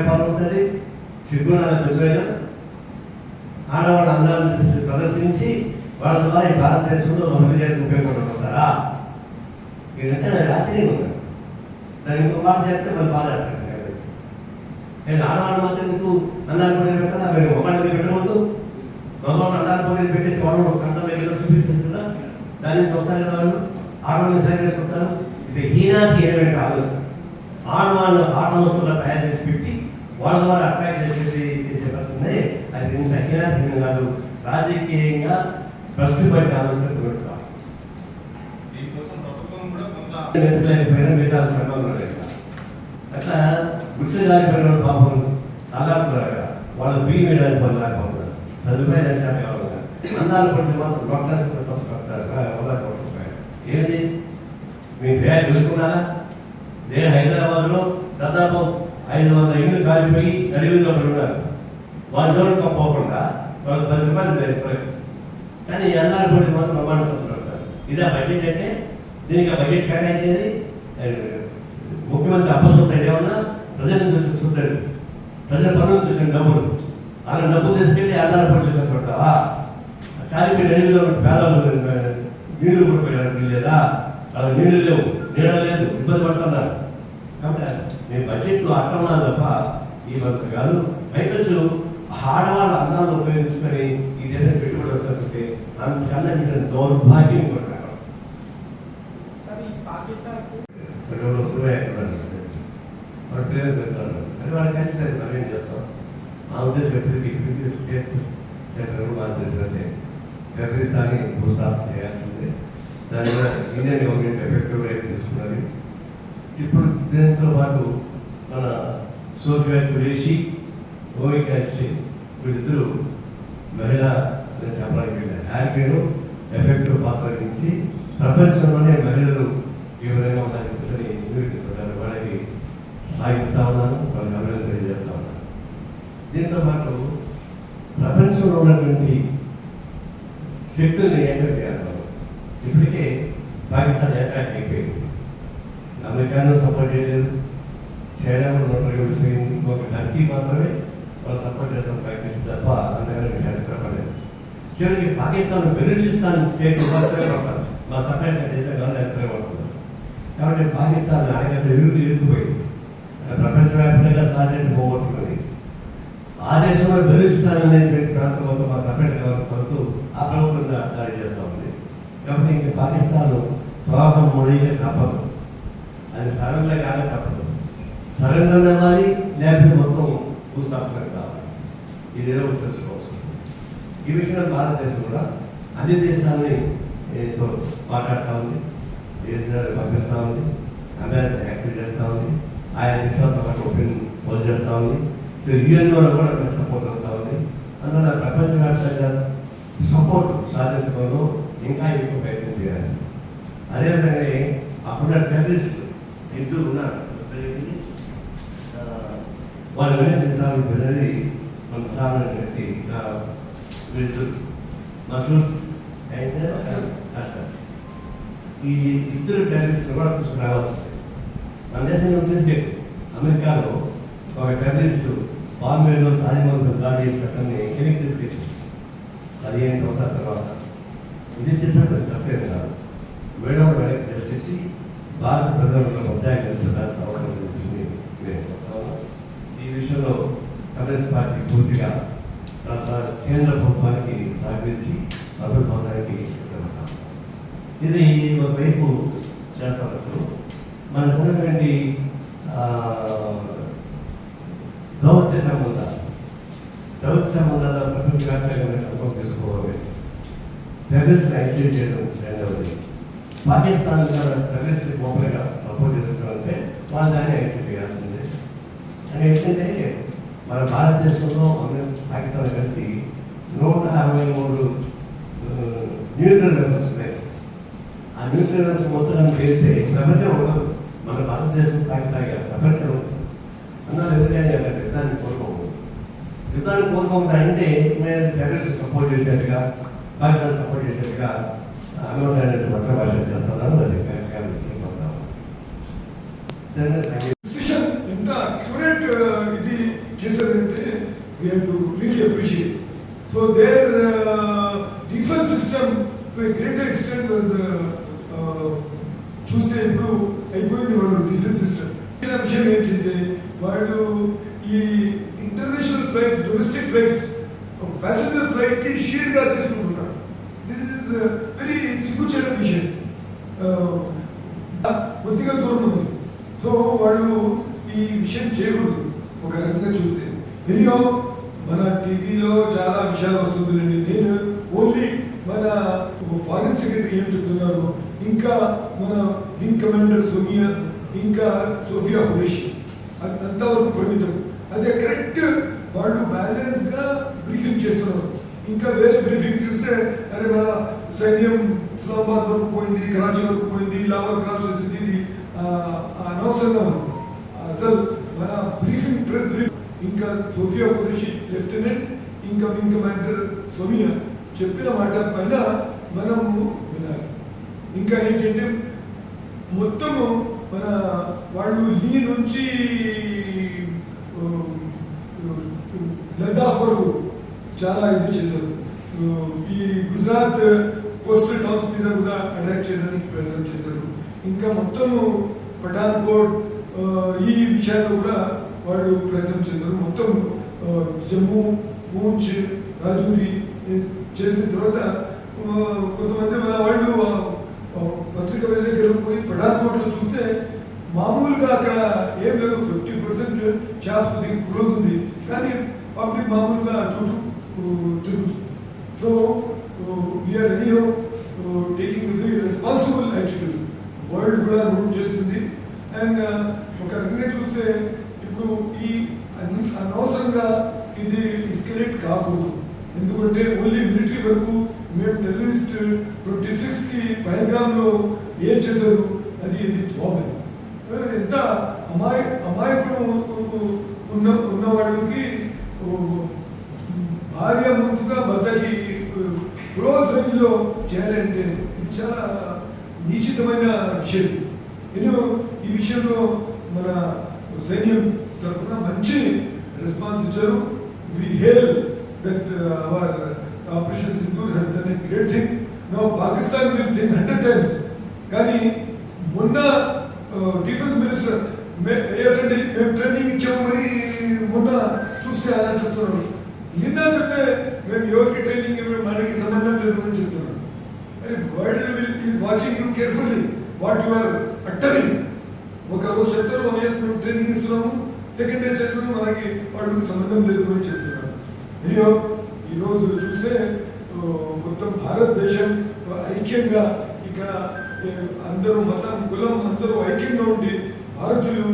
సమయపాలన ఉంటుంది, సిగ్గుండాలి కొంచెమైనా. ఆడవాళ్ళ అందాలను ప్రదర్శించి వాళ్ళ ద్వారా ఈ భారతదేశంలో అభివృద్ధికి ఉపయోగపడతారా? ఇదంటే ఆశ్చర్యం ఉంటుంది. దాన్ని ఇంకో బాధ చేస్తే మళ్ళీ బాధ చేస్తాను. నేను ఆడవాళ్ళ మాత్రం ఎందుకు అందాలు పోటీ పెట్టాలా? మీరు మొబైల్ పెట్టకూడదు. మొబైల్ అందాలు పోటీ పెట్టేసి వాళ్ళు కంటలో ఏదో చూపిస్తుందా? దాన్ని చూస్తారు కదా వాళ్ళు. ఆడవాళ్ళని సరి చేసుకుంటారు. ఇది హీనాహీనమైన ఆలోచన. ఆడవాళ్ళు ఆట వస్తువుగా తయారు చేసి పెట్టి వాళ్ళ ద్వారా అట్రాక్ట్ చేసే పడుతుంది. అది ఇంత హీనాహీనం కాదు, రాజకీయంగా కష్టపడిన ఆలోచన కాదు. అట్లా గుడ్సలు గారిపోయిన పాపం అలాంటి వాళ్ళు బియ్యం వేయడానికి పని లేకపోతున్నారు. 10 రూపాయలు వేసాక కావాలి. అందాలు పడితే మాత్రం డాక్టర్స్ పడతారు. ఏది మీ పేరు చూసుకున్నారా? నేను హైదరాబాద్లో దాదాపు 500 ఇళ్ళు కాలిపోయి అడవిలో ఉన్నారు. వాళ్ళ జోలికి పోకుండా వాళ్ళకి 10 రూపాయలు లేదు. కానీ అన్నాలు పడి మాత్రం ప్రమాణం పడుతున్నారు. ఇదే బడ్జెట్ అంటే దీనికి ఆ బడ్జెట్ కేటాయించేది ముఖ్యమంత్రి అప్పసొంత ఏమన్నా ప్రజలను చూసి చూస్తాడు. ప్రజల పనులు చూసిన డబ్బులు అలా డబ్బులు తీసుకెళ్ళి అన్నాలు పడి కష్టపడతావా? కాలిపోయి అడవిలో పేదలు నీళ్లు కూడా లేదా? అలా నీళ్లు లేవు, నీడ లేదు, ఇబ్బంది పడుతున్నారు. కాబట్టి నేను బడ్జెట్లో అట్లా తప్ప ఈ పద్ధతి కాదు. పైపెచ్చు ఆడవాళ్ళ అందాలను ఉపయోగించుకొని ఈ దేశం పెట్టుబడి వస్తుంటే అందుకన్నా నిజం దౌర్భాగ్యం కొట్టారు. వాళ్ళ పేరు పెడతారు అని వాళ్ళు కలిసి మరి ఏం చేస్తాం? ఆంధ్రప్రదేశ్ ఎప్పటికీ స్టేట్ సెంటర్ ఆంధ్రప్రదేశ్ టెర్రరిస్ట్ అని భూస్థాపన చేయాల్సిందే. దానివల్ల ఇండియన్ గవర్నమెంట్ ఎఫెక్టివ్ రేట్ తీసుకున్నది. ఇప్పుడు దీంతో పాటు మన సోఫియా కురేషి, ఓవికా సింగ్ వీళ్ళిద్దరూ మహిళా చెప్పడానికి వెళ్ళారు. హ్యాపీను ఎఫెక్టివ్ పాత్ర నుంచి ప్రపంచంలోనే మహిళలు ఈ విధంగా ఉండడానికి వాళ్ళకి సాగిస్తూ ఉన్నాను, వాళ్ళకి అభివృద్ధి తెలియజేస్తూ ఉన్నాను. దీంతో పాటు ప్రపంచంలో ఉన్నటువంటి శక్తుల్ని ఏర్పాటు చేయాలి. ఇప్పటికే పాకిస్తాన్ అటాక్ అయిపోయింది. అమెరికాను సపోర్ట్ చేయలేదు, చైనా కూడా నోటరీ విడిపోయింది. ఒక టర్కీ మాత్రమే వాళ్ళు సపోర్ట్ చేస్తాం ప్రయత్నిస్తుంది తప్ప అంతగానే చరిత్రపడలేదు. చివరికి పాకిస్తాన్ బెలూచిస్తాన్ స్టేట్ మాత్రమే పడతారు. మా సపరేట్ దేశం కాదు ఎక్కడే పడుతుంది. కాబట్టి పాకిస్తాన్ ఆయనతో ఇరుక్కుపోయింది. ప్రపంచవ్యాప్తంగా సాధ్యత పోగొట్టుకుంది. ఆ దేశంలో బెలూచిస్తాన్ అనేటువంటి ప్రాంతంలో మా సపరేట్ గవర్నమెంట్ పడుతూ ఆ ప్రభుత్వం దాడి చేస్తూ ఉంది. కాబట్టి ఇంక పాకిస్తాన్ ప్రవాహం మొదలైతే తప్పదు. అది సరెండర్ కానే తప్పదు. సరెండర్ అవ్వాలి, లేకపోతే మొత్తం భూస్థాపన కావాలి. ఇదేదో తెలుసుకోవాల్సి. ఈ విషయంలో భారతదేశం కూడా అన్ని దేశాలని మాట్లాడుతూ ఉంది, పంపిస్తూ ఉంది, అమెరికా యాక్టివ్ చేస్తూ ఉంది, ఆయా దేశాలతో పాటు ఒపీనియన్ పోల్ చేస్తూ ఉంది. సో యుఎన్ఓ కూడా సపోర్ట్ వస్తూ ఉంది. అందువల్ల ప్రపంచవ్యాప్తంగా సపోర్ట్ సాధించడంలో ఇంకా ఎక్కువ ప్రయత్నం చేయాలి. అదేవిధంగా అప్పుడున్న టెర్రరిస్ట్ ఇద్దరు ఉన్నారు. వాళ్ళు వెనక్కి వెళ్ళి మన ప్రధానమైనటువంటి మసూద్ అసర్, ఈ ఇద్దరు టెర్రరిస్ట్ కూడా తీసుకుని రావాల్సింది. మన దేశంలో తీసుకెళ్ళి అమెరికాలో ఒక టెర్రరిస్టు బాంబేలో తాజ్మహల్ దాడి చేసినట్టు వెనక్కి తీసుకొచ్చింది 15 సంవత్సరాల తర్వాత. ఇది చేసినట్టు కష్టం కాదు. మేడం వెనక్కి తీసుకొచ్చి భారత ప్రజలకు ఉద్యోగం కల్పించాల్సిన అవసరం చూపించి నేను చెప్తాను. ఈ విషయంలో కాంగ్రెస్ పార్టీ పూర్తిగా కేంద్ర ప్రభుత్వానికి సహకరించి అభివృద్ధికి ఇది ఒకవైపు చేస్తున్నట్టు మనకున్నటువంటి దౌత్య సంబంధాల ప్రపంచవ్యాప్తంగా సపోర్ట్ తీసుకోవాలి. టెర్రరిస్ట్ ఐసోలేట్ చేయడం రెండవది. పాకిస్తాన్ టెర్రరిస్ట్ ఓపెన్గా సపోర్ట్ చేస్తున్నారంటే వాళ్ళు దాన్ని ఐసోలేట్ చేయాల్సిందే. అని ఏంటంటే మన భారతదేశంలో పాకిస్తాన్ కలిసి 153 న్యూక్లియర్ వెపన్స్ ఉన్నాయి. ఆ న్యూక్లియర్ వెపన్స్ మొత్తం పేరితే ప్రపంచం ఉండదు. మన భారతదేశం పాకిస్తాన్ ప్రపంచం అన్నారు. ఎవరికైనా యుద్ధాన్ని కోరుకుంటారంటే మేము టెర్రరిస్ట్ సపోర్ట్ చేసినట్టుగా, పాకిస్తాన్ సపోర్ట్ చేసినట్టుగా అనవసరమైన పట్ల భాష చేస్తున్నాను. అది ఎంత అక్యురేట్ ఇది we have to really appreciate. So their defense system to a greater extent was చూస్తే ఇప్పుడు అయిపోయింది వాళ్ళు డిఫెన్స్ సిస్టమ్. విషయం ఏంటంటే వాళ్ళు ఈ international flights, domestic flights, passenger flight కి షేర్ గా తీసుకుంటున్నారు. దిస్ ఇస్ వెరీ సిగ్గుచేట విషయం. కొద్దిగా దూరం ఉంది. సో వాళ్ళు ఈ విషయం చేయకూడదు ఒక రకంగా చూస్తే. ఎనియో మన టీవీలో చాలా విషయాలు వస్తుందండి. నేను ఓన్లీ మన ఫారిన్ సెక్రటరీ ఏం చెప్తున్నారు, ఇంకా మన వింగ్ కమాండర్ సోమియా, ఇంకా సోఫియా ఖురేషి అంతవరకు పరిమితం. అదే కరెక్ట్ వాళ్ళు బ్యాలెన్స్ గా బ్రీఫింగ్ చేస్తున్నారు. ఇంకా వేరే బ్రీఫింగ్ చూస్తే అరే మన సైన్యం ఇస్లామాబాద్ వరకు పోయింది, కరాచీ వరకు పోయింది, లాహోర్ క్రాస్ చేసింది, ఇది అనవసరంగా ఉంది. అసలు మన బ్రీఫింగ్ ప్రెస్ బ్రీఫ్ ఇంకా సోఫియా ఖురేషి లెఫ్టినెంట్, ఇంకా వింగ్ కమాండర్ సోమియా చెప్పిన మాట పైన మనము వినాలి. ఇంకా ఏంటంటే మొత్తము మన వాళ్ళు లీ నుంచి లద్దాఖ్ వరకు చాలా ఇది చేశారు. ఈ గుజరాత్ కోస్టల్ టౌన్స్ మీద కూడా అటాక్ చేయడానికి ప్రయత్నం చేశారు. ఇంకా మొత్తము పఠాన్కోట్ ఈ విషయాల్లో కూడా వాళ్ళు ప్రయత్నం చేశారు. మొత్తం జమ్మూ, పూంచ్, రాజౌరి చేసిన తర్వాత కొంతమంది మన వాళ్ళు పత్రిక దగ్గరకు పోయి పఠాన్కోట్లో చూస్తే మామూలుగా అక్కడ ఏం లేదు, 50% షాప్స్ క్లోజ్ ఉంది, కానీ పబ్లిక్ మామూలుగా చుట్టూ తిరుగుతుంది. So we are anyhow taking the responsible attitude. World కూడా నోట్ చేస్తుంది. అండ్ ఒక రకంగా చూస్తే ఇప్పుడు ఈ అనవసరంగా ఇది ఎస్కలేట్ కాకూడదు. ఎందుకంటే ఓన్లీ మిలిటరీ వరకు మేము టెర్రరిస్ట్ 26కి పహల్గామ్లో ఏం చేశారు, అది జాబ్. అది ఎంత అమాయకులు ఉన్న వాళ్ళకి భార్య ముందుగా భర్తకి క్లోజ్ రేంజ్లో చేయాలంటే ఇది చాలా నిశ్చితమైన విషయం. నేను ఈ విషయంలో మన సైన్యం తరఫున మంచి రెస్పాన్స్ ఇచ్చారు. We hail that our operation Sindoor has done a great thing. Now Pakistan will think 100 times. కానీ మొన్న డిఫెన్స్ మినిస్టర్ ఏసండి మేము ట్రైనింగ్ ఇచ్చామని మొన్న చూస్తే అలా చెప్తున్నారు. నిన్న చెప్తే మేము ఎవరికి ట్రైనింగ్ మనకి సంబంధం లేదు అని చెప్తున్నారు. అరే world will be watching you carefully what you are uttering. ఒక రోజు చెప్తారు ఎస్ మేము ట్రైనింగ్ ఇస్తున్నాము, సెకండ్ డే చెప్తారు మనకి వాళ్ళకి సంబంధం లేదు అని చెప్తున్నారు. ఎనియో ఈరోజు చూస్తే మొత్తం భారతదేశం ఐక్యంగా ఇక్కడ అందరూ మతం కులం అందరూ ఐక్యంగా ఉండి భారతీయులు